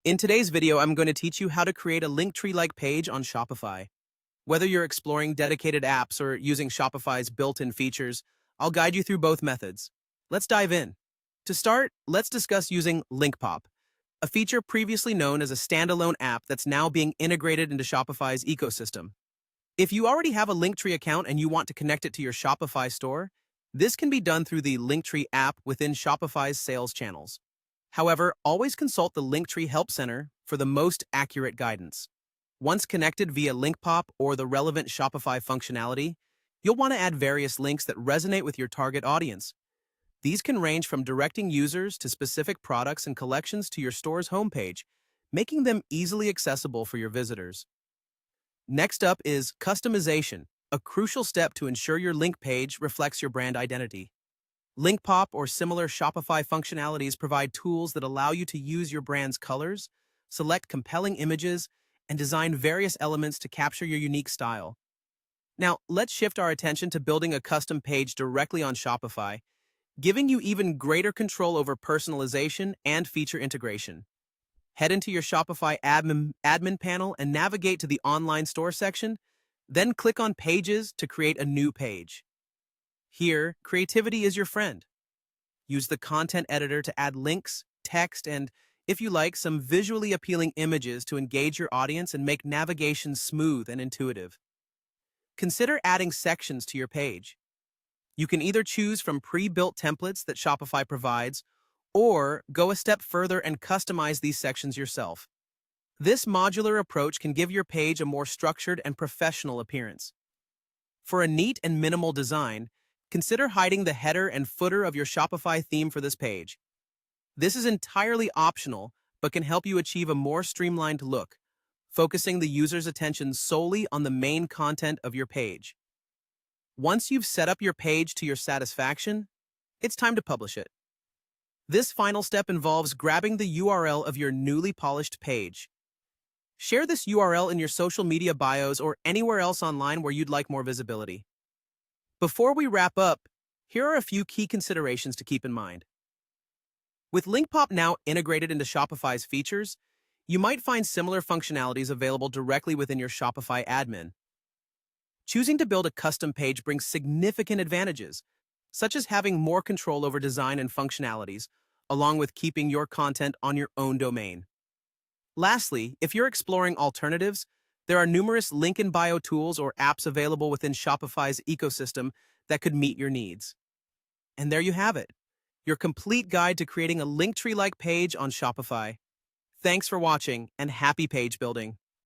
In today's video, I'm going to teach you how to create a LinkTree-like page on Shopify. Whether you're exploring dedicated apps or using Shopify's built-in features, I'll guide you through both methods. Let's dive in. To start, let's discuss using LinkPop, a feature previously known as a standalone app that's now being integrated into Shopify's ecosystem. If you already have a LinkTree account and you want to connect it to your Shopify store, this can be done through the LinkTree app within Shopify's sales channels. However, always consult the LinkTree Help Center for the most accurate guidance. Once connected via LinkPop or the relevant Shopify functionality, you'll want to add various links that resonate with your target audience. These can range from directing users to specific products and collections to your store's homepage, making them easily accessible for your visitors. Next up is customization, a crucial step to ensure your link page reflects your brand identity. LinkPop or similar Shopify functionalities provide tools that allow you to use your brand's colors, select compelling images, and design various elements to capture your unique style. Now, let's shift our attention to building a custom page directly on Shopify, giving you even greater control over personalization and feature integration. Head into your Shopify admin panel and navigate to the online store section, then click on Pages to create a new page. Here, creativity is your friend. Use the content editor to add links, text, and, if you like, some visually appealing images to engage your audience and make navigation smooth and intuitive. Consider adding sections to your page. You can either choose from pre-built templates that Shopify provides, or go a step further and customize these sections yourself. This modular approach can give your page a more structured and professional appearance. For a neat and minimal design, consider hiding the header and footer of your Shopify theme for this page. This is entirely optional, but can help you achieve a more streamlined look, focusing the user's attention solely on the main content of your page. Once you've set up your page to your satisfaction, it's time to publish it. This final step involves grabbing the URL of your newly polished page. Share this URL in your social media bios or anywhere else online where you'd like more visibility. Before we wrap up, here are a few key considerations to keep in mind. With LinkPop now integrated into Shopify's features, you might find similar functionalities available directly within your Shopify admin. Choosing to build a custom page brings significant advantages, such as having more control over design and functionalities, along with keeping your content on your own domain. Lastly, if you're exploring alternatives, there are numerous link-in-bio tools or apps available within Shopify's ecosystem that could meet your needs. And there you have it, your complete guide to creating a LinkTree-like page on Shopify. Thanks for watching, and happy page building.